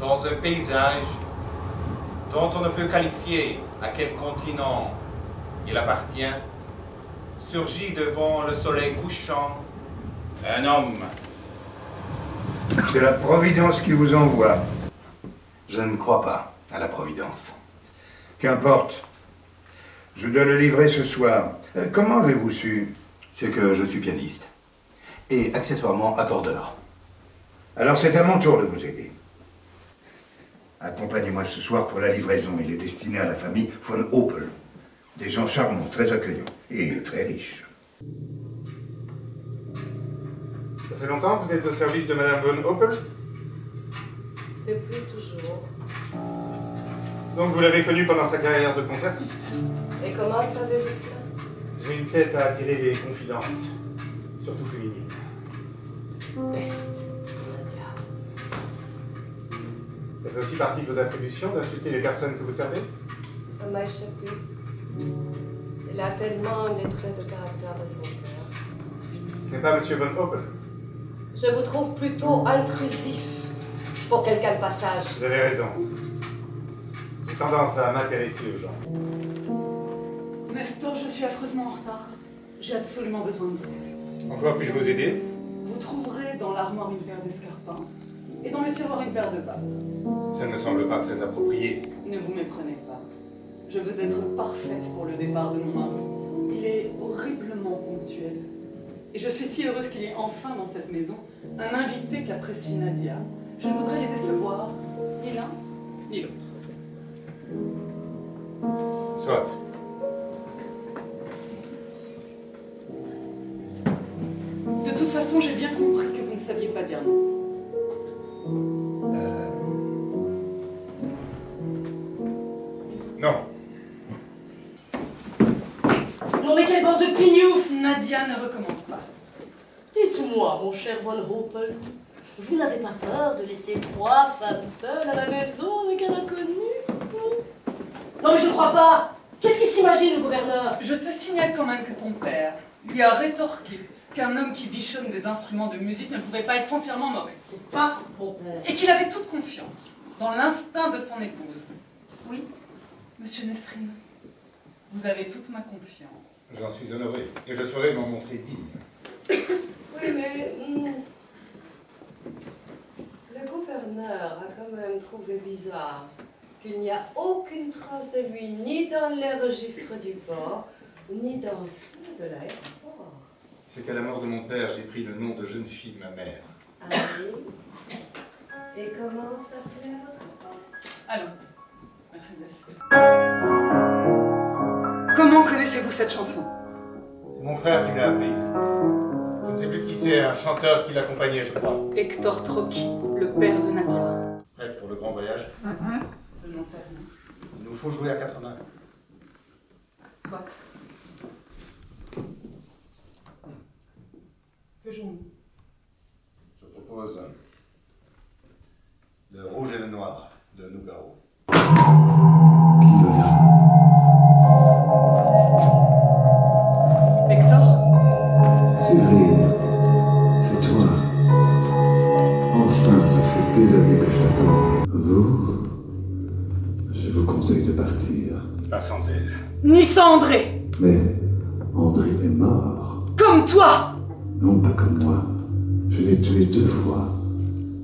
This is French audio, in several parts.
dans un paysage dont on ne peut qualifier à quel continent il appartient, surgit devant le soleil couchant un homme. C'est la Providence qui vous envoie. Je ne crois pas à la Providence. Qu'importe. Je dois le livrer ce soir. Comment avez-vous su? C'est que je suis pianiste. Et accessoirement accordeur. Alors c'est à mon tour de vous aider. Accompagnez-moi ce soir pour la livraison. Il est destiné à la famille von Oppel. Des gens charmants, très accueillants et très riches. Ça fait longtemps que vous êtes au service de Madame von Oppel? Depuis toujours. Donc vous l'avez connue pendant sa carrière de concertiste. Et comment savez-vous cela? J'ai une tête à attirer les confidences, surtout féminines. Peste, Nadia. Ça fait aussi partie de vos attributions d'insulter les personnes que vous servez? Ça m'a échappé. Il a tellement les traits de caractère de son père. Ce n'est pas Monsieur von Oppel. Je vous trouve plutôt intrusif pour quelqu'un de passage. Vous avez raison. J'ai tendance à m'intéresser aux gens. Nestor, je suis affreusement en retard. J'ai absolument besoin de vous. En quoi puis-je vous aider? Vous trouverez dans l'armoire une paire d'escarpins et dans le tiroir une paire de bas. Ça ne me semble pas très approprié. Ne vous méprenez pas. Je veux être parfaite pour le départ de mon mari. Il est horriblement ponctuel. Et je suis si heureuse qu'il y ait enfin dans cette maison un invité qu'apprécie Nadia. Je ne voudrais les décevoir, ni l'un, ni l'autre. Soit. De toute façon, j'ai bien compris que vous ne saviez pas dire non. Non. Non mais quelle bande de pignoufs! Nadia, ne recommence pas. Dites-moi, mon cher von Oppel, vous n'avez pas peur de laisser 3 femmes seules à la maison avec un inconnu? Non mais je ne crois pas! Qu'est-ce qu'il s'imagine, le gouverneur? Je te signale quand même que ton père lui a rétorqué qu'un homme qui bichonne des instruments de musique ne pouvait pas être foncièrement mauvais. C'est pas mon père. Et qu'il avait toute confiance dans l'instinct de son épouse. Oui, monsieur Nesrine, vous avez toute ma confiance. J'en suis honoré. Et je saurai m'en montrer digne. Oui, mais... le gouverneur a quand même trouvé bizarre qu'il n'y a aucune trace de lui ni dans les registres du port, ni dans ceux de l'aéroport. C'est qu'à la mort de mon père, j'ai pris le nom de jeune fille de ma mère. Ah oui? Et comment s'appelait votre père? Allons, Mercedes. Comment connaissez-vous cette chanson? C'est mon frère qui me l'a apprise. Je ne sais plus qui c'est, un chanteur qui l'accompagnait, je crois. Hector Trocchi, le père de Nadia. Prête pour le grand voyage? Je n'en sais rien. Il nous faut jouer à 4 mains. Soit. Que jouons-nous? Je propose le rouge et le noir de Nougaro. Qui va là? Hector? Séverine, c'est toi. Enfin, ça fait des années que je t'attends. Vous, je vous conseille de partir. Pas sans elle. Ni sans André! Mais André est mort. Comme toi! Non, pas comme moi. Je l'ai tué 2 fois.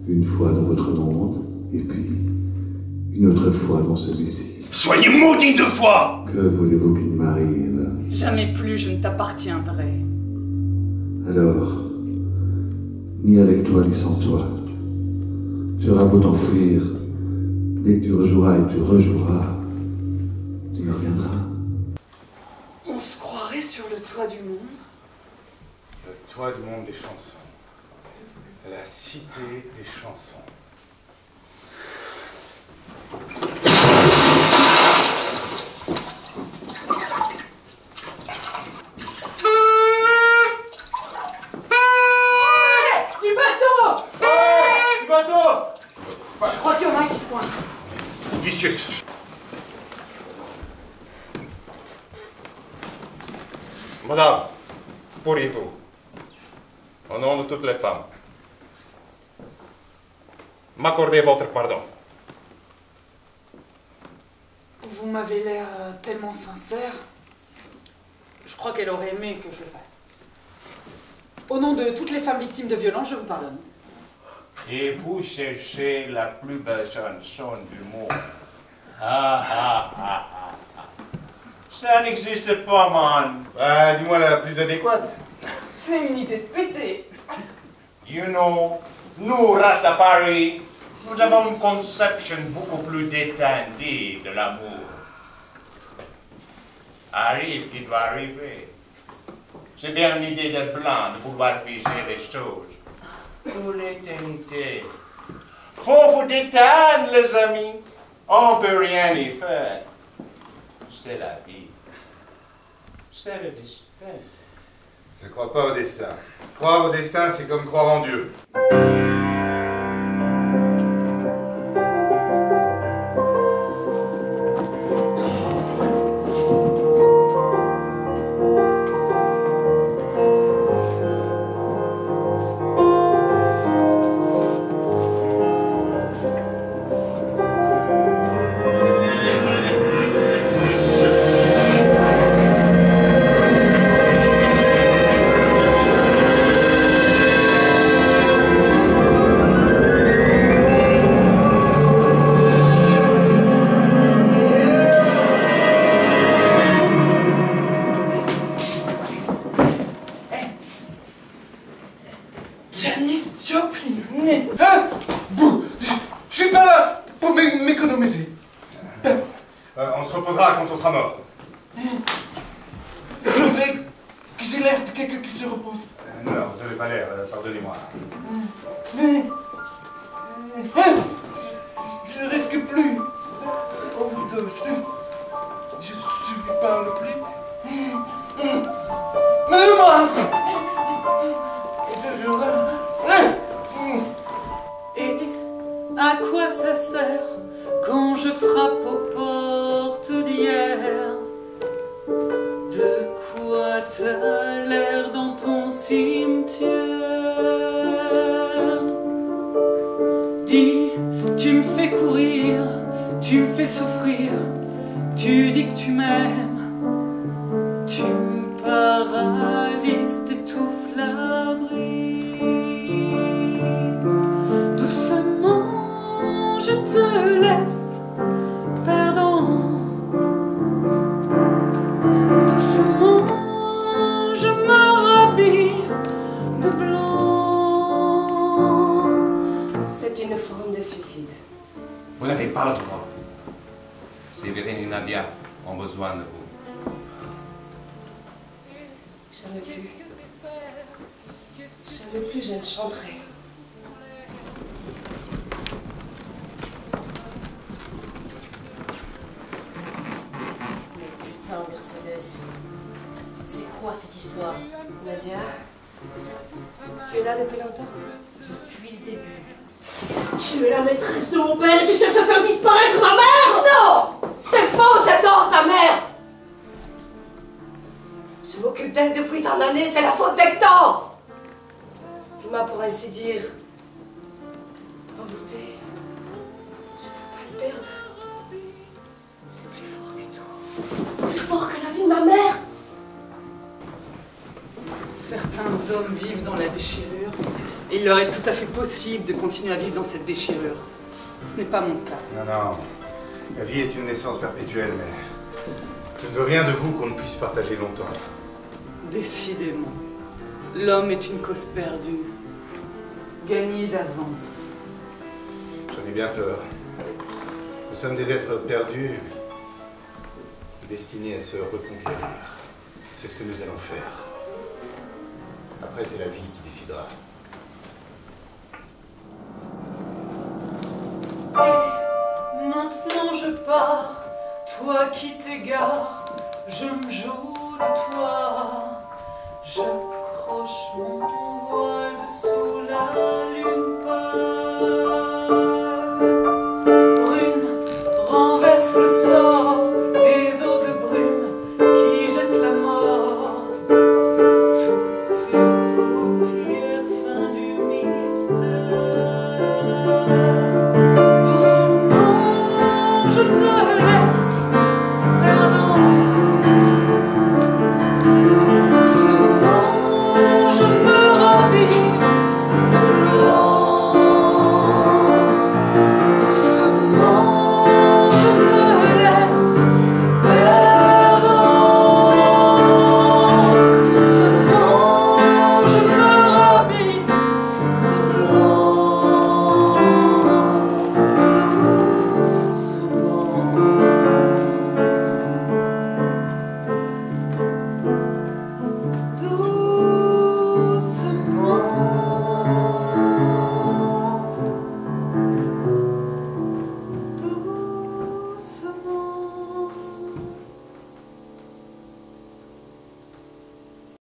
Une fois dans votre monde, et puis une autre fois dans celui-ci. Soyez maudits 2 fois! Que voulez-vous qu'il m'arrive? Jamais plus je ne t'appartiendrai. Alors, ni avec toi ni sans toi. Tu auras beau t'enfuir, dès que tu rejoueras et tu rejoueras, tu me reviendras. On se croirait sur le toit du monde. Le toit du monde des chansons. La cité des chansons. Du bateau! Du bateau! Je crois qu'il y en a un qui se pointe. C'est vicieux. Madame, pourriez-vous, au nom de toutes les femmes, m'accorder votre pardon? Vous m'avez l'air tellement sincère. Je crois qu'elle aurait aimé que je le fasse. Au nom de toutes les femmes victimes de violences, je vous pardonne. Et vous cherchez la plus belle chanson du monde. Ah, ah, ah, ah, ah. Ça n'existe pas, man. Dis-moi la plus adéquate. C'est une idée de pété. You know, nous, Rastafari, nous avons une conception beaucoup plus détendue de l'amour. Arrive qui doit arriver. C'est bien une idée de blanc de vouloir figer les choses pour l'éternité. Faut vous détendre, les amis. On ne peut rien y faire. C'est la vie. C'est le destin. Je ne crois pas au destin. Croire au destin, c'est comme croire en Dieu. Janis Joplin. Je suis pas là pour m'économiser. On se reposera quand on sera mort. J'ai l'air de quelqu'un qui se repose. Non, vous n'avez pas l'air, pardonnez-moi. Je risque plus. Overdose. Je suis par le flip. Mais moi! Ce jour-là. Et à quoi ça sert quand je frappe aux portes d'hier? De quoi t'as l'air dans ton cimetière? Dis, tu me fais courir, tu me fais souffrir, tu dis que tu m'aimes, tu me paralyses, t'étouffes la brise. Doucement, je te laisse perdant. Doucement, je me rhabille de blanc. C'est une forme de suicide. Vous n'avez pas le droit. Séverine et Nadia ont besoin de vous. Jamais plus je ne chanterai. Mais putain, Mercedes, c'est quoi cette histoire? Nadia, tu es là depuis longtemps? Depuis le début. Tu es la maîtresse de mon père et tu cherches à faire disparaître ma mère? Non! C'est faux, j'adore ta mère! Je m'occupe d'elle depuis tant d'années, c'est la faute d'Hector! Il m'a, pour ainsi dire, envoûtée. Je ne peux pas le perdre. C'est plus fort que tout. Plus fort que la vie de ma mère? Certains hommes vivent dans la déchirure. Et il leur est tout à fait possible de continuer à vivre dans cette déchirure. Ce n'est pas mon cas. Non. La vie est une naissance perpétuelle, mais je ne veux rien de vous qu'on ne puisse partager longtemps. Décidément, l'homme est une cause perdue, gagnée d'avance. J'en ai bien peur. Nous sommes des êtres perdus, destinés à se reconquérir. C'est ce que nous allons faire. Après, c'est la vie qui décidera. Et maintenant je pars, toi qui t'égares, je me joue de toi, j'accroche mon voile dessous la